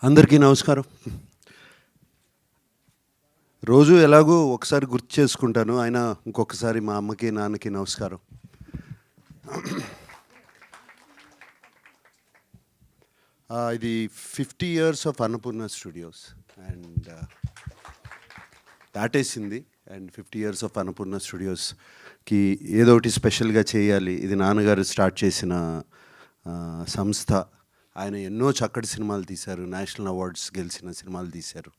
అందరికీ నమస్కారం. రోజు ఎలాగో ఒకసారి గుర్తు చేసుకుంటాను, అయినా ఇంకొకసారి మా అమ్మకి నాన్నకి నమస్కారం. ఇది 50 years of Annapurna studios and దాటేసింది. అండ్ 50 years ఆఫ్ అన్నపూర్ణ స్టూడియోస్కి ఏదో ఒకటి స్పెషల్గా చేయాలి. ఇది నాన్నగారు స్టార్ట్ చేసిన సంస్థ. ఆయన ఎన్నో చక్కటి సినిమాలు తీశారు, నేషనల్ అవార్డ్స్ గెలిచిన సినిమాలు తీశారు.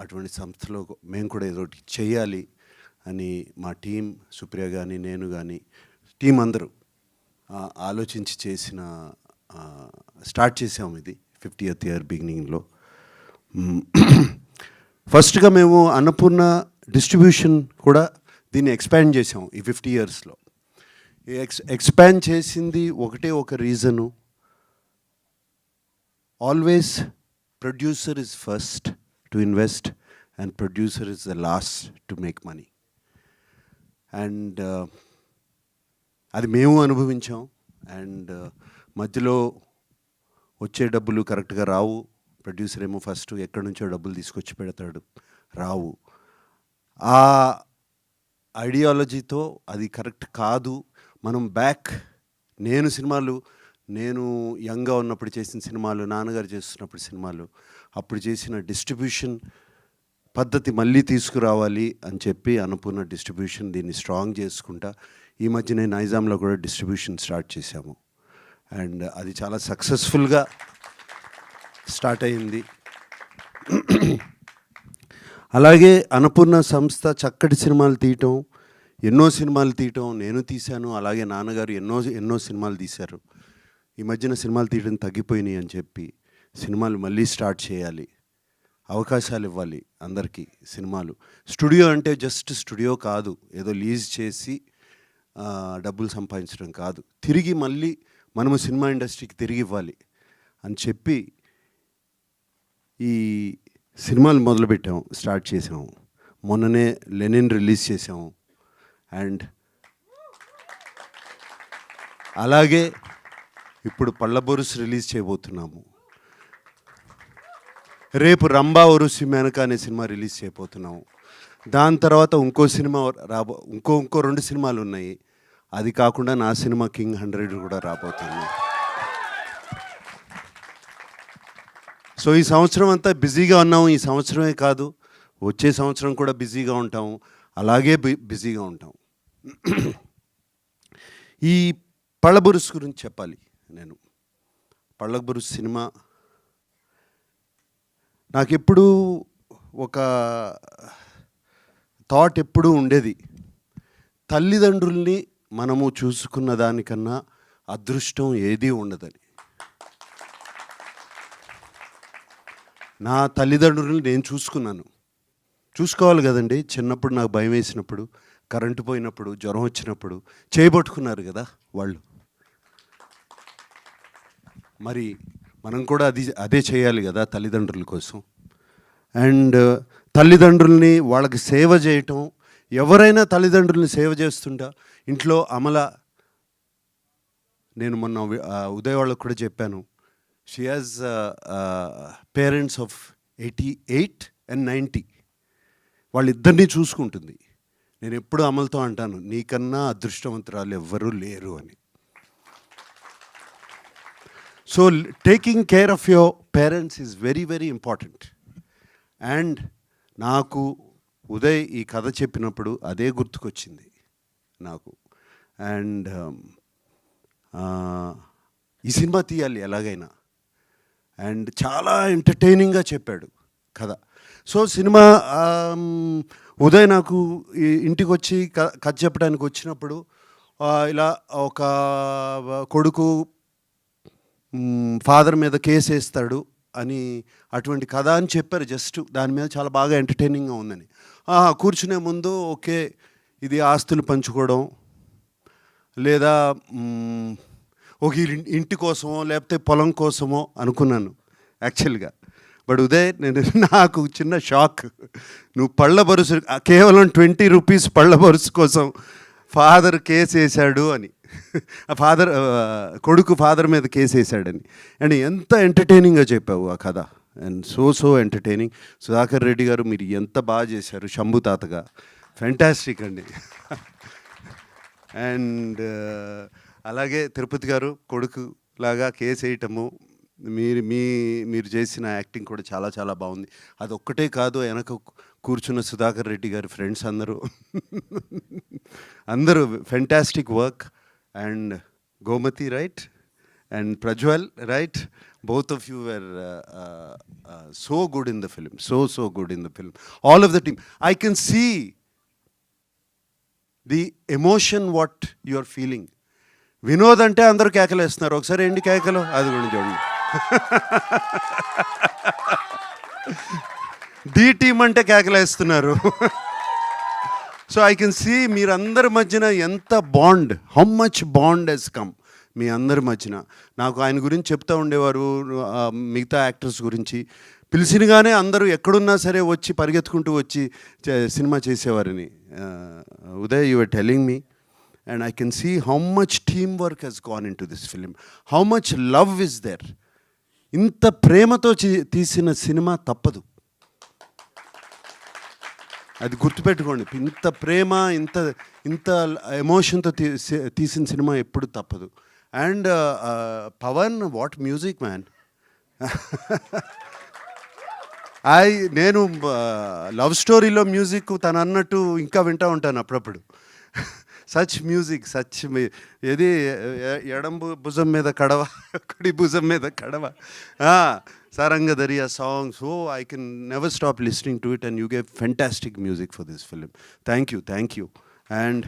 అటువంటి సంస్థలో మేము కూడా ఏదో ఒకటి చేయాలి అని మా టీం, సుప్రియ కానీ నేను కానీ టీం అందరూ ఆలోచించి చేసిన స్టార్ట్ చేసాము. ఇది 50th year బిగినింగ్లో. ఫస్ట్గా మేము అన్నపూర్ణ డిస్ట్రిబ్యూషన్ కూడా దీన్ని ఎక్స్పాండ్ చేసాము ఈ 50 yearsలో. ఎక్స్పాండ్ చేసింది ఒకటే ఒక reason, always producer is first to invest and producer is the last to make money. And అది మేము అనుభవించాం. అండ్ మధ్యలో వచ్చే డబ్బులు కరెక్ట్గా రావు. ప్రొడ్యూసర్ ఏమో ఫస్ట్ ఎక్కడి నుంచో డబ్బులు తీసుకొచ్చి పెడతాడు, రావు. ఆ ఐడియాలజీతో అది కరెక్ట్ కాదు. మనం నేను యంగ్గా ఉన్నప్పుడు చేసిన సినిమాలు, నాన్నగారు చేస్తున్నప్పుడు సినిమాలు, అప్పుడు చేసిన డిస్ట్రిబ్యూషన్ పద్ధతి మళ్ళీ తీసుకురావాలి అని చెప్పి అన్నపూర్ణ డిస్ట్రిబ్యూషన్ దీన్ని స్ట్రాంగ్ చేసుకుంటా ఈ మధ్యనే నైజాంలో కూడా డిస్ట్రిబ్యూషన్ స్టార్ట్ చేశాము. అండ్ అది చాలా సక్సెస్ఫుల్గా స్టార్ట్ అయింది. అలాగే అన్నపూర్ణ సంస్థ చక్కటి సినిమాలు తీయటం, ఎన్నో సినిమాలు తీయటం నేను తీశాను. అలాగే నాన్నగారు ఎన్నో సినిమాలు తీశారు. ఈ మధ్యన సినిమాలు తీయడం తగ్గిపోయినాయి అని చెప్పి సినిమాలు మళ్ళీ స్టార్ట్ చేయాలి, అవకాశాలు ఇవ్వాలి అందరికీ. సినిమాలు స్టూడియో అంటే జస్ట్ స్టూడియో కాదు, ఏదో లీజ్ చేసి డబ్బులు సంపాదించడం కాదు, తిరిగి మళ్ళీ మనము సినిమా ఇండస్ట్రీకి తిరిగి ఇవ్వాలి అని చెప్పి ఈ సినిమాలు మొదలుపెట్టాము, స్టార్ట్ చేసాము. మొన్ననే లెనిన్ రిలీజ్ చేసాము. అండ్ అలాగే ఇప్పుడు పళ్ళబొరుసు రిలీజ్ చేయబోతున్నాము. రేపు రంభా ఒరుసి మేనక అనే సినిమా రిలీజ్ చేయబోతున్నాము. దాని తర్వాత ఇంకో సినిమా ఇంకో 2 సినిమాలు ఉన్నాయి. అది కాకుండా నా సినిమా కింగ్ 100 కూడా రాబోతుంది. సో ఈ సంవత్సరం అంతా బిజీగా ఉన్నాము. ఈ సంవత్సరమే కాదు, వచ్చే సంవత్సరం కూడా బిజీగా ఉంటాము. అలాగే బిజీగా ఉంటాం. ఈ పళ్ళబొరుసు గురించి చెప్పాలి. నేను పళ్ళబొరుసు సినిమా నాకెప్పుడు ఒక థాట్ ఎప్పుడూ ఉండేది, తల్లిదండ్రుల్ని మనము చూసుకున్న దానికన్నా అదృష్టం ఏదీ ఉండదని. నా తల్లిదండ్రుల్ని నేను చూసుకోవాలి కదండి. చిన్నప్పుడు నాకు భయం వేసినప్పుడు, కరెంటు పోయినప్పుడు, జ్వరం వచ్చినప్పుడు చేయబట్టుకున్నారు కదా వాళ్ళు. మరి మనం కూడా అదే చేయాలి కదా తల్లిదండ్రుల కోసం. అండ్ తల్లిదండ్రుల్ని వాళ్ళకి సేవ చేయటం, ఎవరైనా తల్లిదండ్రుల్ని సేవ చేస్తుంటా. ఇంట్లో నేను మొన్న ఉదయ్ వాళ్ళకు కూడా చెప్పాను, she has parents of 88 and 90. వాళ్ళిద్దరినీ చూసుకుంటుంది. నేను ఎప్పుడు అమలుతో అంటాను, నీకన్నా అదృష్టవంతురాలు ఎవ్వరూ లేరు అని. So taking care of your parents is very very important. And నాకు ఉదయ్ ఈ కథ చెప్పినప్పుడు అదే గుర్తుకొచ్చింది నాకు. అండ్ ఈ సినిమా తీయాలి ఎలాగైనా. అండ్ చాలా ఎంటర్టైనింగ్గా చెప్పాడు కథ. సో సినిమా ఉదయ్ నాకు ఇంటికి వచ్చి కథ చెప్పడానికి వచ్చినప్పుడు ఇలా ఒక కొడుకు ఫాదర్ మీద కేసు వేస్తాడు అని అటువంటి కథ అని చెప్పారు. జస్ట్ దాని మీద చాలా బాగా ఎంటర్టైనింగ్గా ఉందని. కూర్చునే ముందు ఓకే, ఇది ఆస్తులు పంచుకోవడం లేదా ఒక ఇంటి కోసమో లేకపోతే పొలం కోసమో అనుకున్నాను యాక్చువల్గా. బట్ ఉదయ్ నాకు చిన్న షాక్, నువ్వు పళ్ళబొరుసు కేవలం 20 rupees పళ్ళబొరుసు కోసం ఫాదర్ కేసు వేశాడు అని. ఆ ఫాదర్ కొడుకు ఫాదర్ మీద కేసు వేసాడని. అండ్ ఎంత ఎంటర్టైనింగ్గా చెప్పావు ఆ కథ. And so entertaining. Sudhakar Reddy గారు మీరు ఎంత బాగా చేశారు శంభు తాతగా. ఫ్యాంటాస్టిక్ అండి. అండ్ అలాగే తిరుపతి గారు కొడుకు లాగా కేసు వేయటము, మీరు చేసిన యాక్టింగ్ కూడా చాలా చాలా బాగుంది. అది ఒక్కటే కాదు, వెనక కూర్చున్న సుధాకర్ రెడ్డి గారి ఫ్రెండ్స్ అందరూ fantastic work. And Gomathi right and Prajwal right, both of you were so good in the film, so good in the film, all of the team. I can see the emotion what you are feeling. Vinod అంటే అందరూ కేకలు వేస్తున్నారు, ఒకసారి ఏంటి కేకలు అది కూడా చూడండి. డి టీమ్ అంటే కేకలు వేస్తున్నారు. సో ఐ కెన్ సీ మీరందరి మధ్యన ఎంత bond, how much bond has come మీ అందరి మధ్యన. నాకు ఆయన గురించి చెప్తూ ఉండేవారు, మిగతా యాక్టర్స్ గురించి పిలిచినగానే అందరూ ఎక్కడున్నా సరే వచ్చి పరిగెత్తుకుంటూ వచ్చి సినిమా చేసేవారని. Uday, you are telling me, and I can see how much teamwork has gone into this film, how much love is there. ఇంత ప్రేమతో తీసిన సినిమా తప్పదు, అది గుర్తుపెట్టుకోండి. ఇంత ప్రేమ, ఇంత ఎమోషన్తో తీసిన సినిమా ఎప్పుడు తప్పదు. And Pawan, what music man. నేను లవ్ స్టోరీలో మ్యూజిక్ తను అన్నట్టు ఇంకా వింటూ ఉంటాను అప్పుడప్పుడు. సచ్ మ్యూజిక్, సచ్ ఏది ఎడం భుజం మీద కడవ, కుడి భుజం మీద కడవ, Saranga Dariya song. So I can never stop listening to it and you gave fantastic music for this film. Thank you. And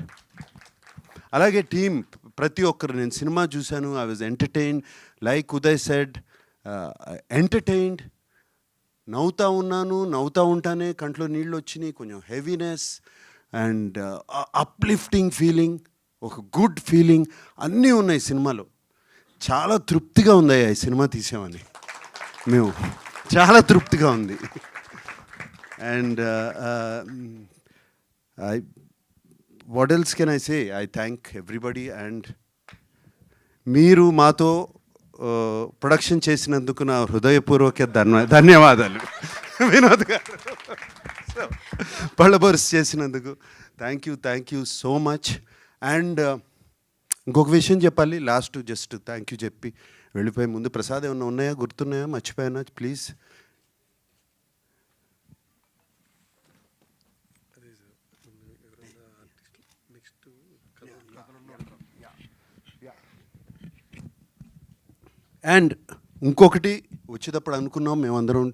అలాగే టీమ్ ప్రతి ఒక్కరు, నేను సినిమా చూశాను, I was entertained. Like Uday said, entertained. నవ్వుతూ ఉంటానే కంట్లో నీళ్ళు వచ్చినాయి, కొంచెం హెవీనెస్ అండ్ అప్లిఫ్టింగ్ ఫీలింగ్, ఒక గుడ్ ఫీలింగ్ అన్నీ ఉన్నాయి సినిమాలో. చాలా తృప్తిగా ఉంది ఈ సినిమా తీసామని, మేము చాలా తృప్తిగా ఉంది. And what else can I say, I thank everybody. And మీరు మాతో ప్రొడక్షన్ చేసినందుకు నా హృదయపూర్వక ధన్యవాదాలు. వినోద్ గారు పళ్ళబర్స్ చేసినందుకు thank you so much. And ఇంకొక విషయం చెప్పాలి లాస్ట్, జస్ట్ థ్యాంక్ యూ చెప్పి వెళ్ళిపోయే ముందు, ప్రసాద్ ఏమన్నా ఉన్నాయా, గుర్తున్నాయా, మర్చిపోయానా ప్లీజ్? అండ్ ఇంకొకటి వచ్చేటప్పుడు అనుకున్నాం మేమందరం,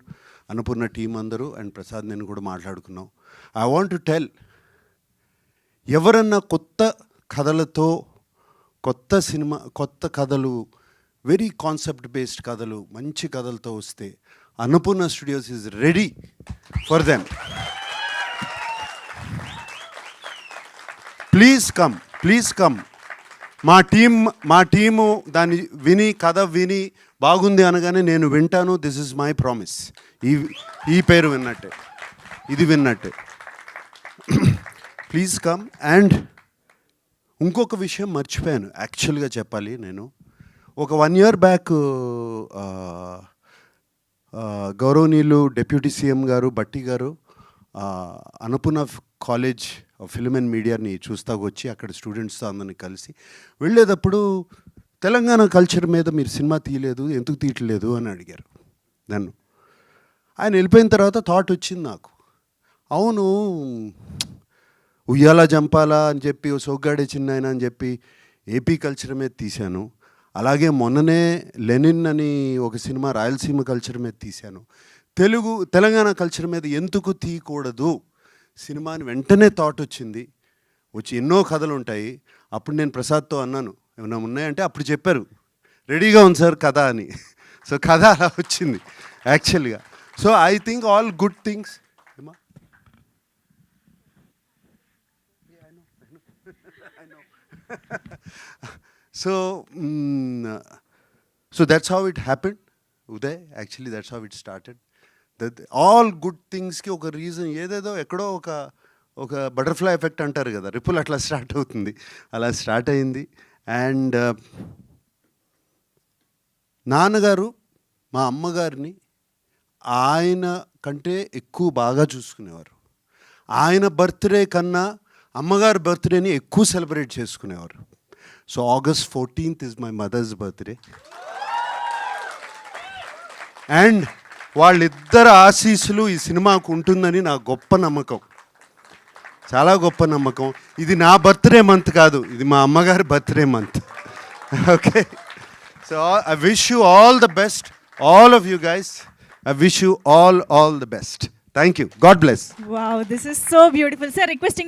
అన్నపూర్ణ టీం అందరూ అండ్ ప్రసాద్ నేను కూడా మాట్లాడుకున్నాం. ఐ వాంట్ టు టెల్, ఎవరన్నా కొత్త కథలతో, కొత్త సినిమా, కొత్త కథలు, వెరీ కాన్సెప్ట్ బేస్డ్ కథలు, మంచి కథలతో వస్తే Annapurna studios is ready for them. Please come. మా టీము దాన్ని విని, కథ విని బాగుంది అనగానే నేను వింటాను. This is my promise. ఈ పేరు విన్నట్టే, ఇది విన్నట్టే. Please come. అండ్ ఇంకొక విషయం మర్చిపోయాను యాక్చువల్గా చెప్పాలి. నేను ఒక 1 year బ్యాక్ గౌరవనీయులు డిప్యూటీ సీఎం గారు బట్టి గారు అన్నపూర్ణ కాలేజ్ ఫిల్మ్ అండ్ మీడియాని చూస్తాకు వచ్చి అక్కడ స్టూడెంట్స్తో అందరినీ కలిసి వెళ్ళేటప్పుడు, తెలంగాణ కల్చర్ మీద మీరు సినిమా తీయలేదు, ఎందుకు తీయట్లేదు అని అడిగారు నన్ను. ఆయన వెళ్ళిపోయిన తర్వాత థాట్ వచ్చింది నాకు, అవును ఉయ్యాల జంపాలా అని చెప్పి, సోగ్గాడే చిన్నాయన అని చెప్పి ఏపీ కల్చర్ మీద తీశాను. అలాగే మొన్ననే లెనిన్ అని ఒక సినిమా రాయలసీమ కల్చర్ మీద తీశాను. తెలంగాణ కల్చర్ మీద ఎందుకు తీయకూడదు సినిమా అని వెంటనే థాట్ వచ్చింది. ఎన్నో కథలు ఉంటాయి. అప్పుడు నేను ప్రసాద్తో అన్నాను, ఏమైనా ఉన్నాయంటే అప్పుడు చెప్పారు రెడీగా ఉంది సార్ కథ అని. సో కథ అలా వచ్చింది యాక్చువల్గా. So I think all good things. So that's how it happened, Uday. Actually, that's how it started. That all good things ki oka reason ededo ekkodo oka butterfly effect antaru kada, ripple atla start avutundi, ala start ayindi. And నాన్నగారు మా అమ్మగారిని ఆయన కంటే ఎక్కువ బాగా చూసుకునేవారు. ఆయన birthday కన్నా అమ్మగారి బర్త్డేని ఎక్కువ సెలబ్రేట్ చేసుకునేవారు. So August 14th is my mother's birthday. And వాళ్ళిద్దరు ఆశీస్సులు ఈ సినిమాకు ఉంటుందని నా గొప్ప నమ్మకం, చాలా గొప్ప నమ్మకం. ఇది నా బర్త్డే మంత్ కాదు, ఇది మా అమ్మగారి birthday month. Okay, so I wish you all the best, all of you guys. I wish you all the best. Thank you. God bless. Wow, this is so beautiful. Sir, requesting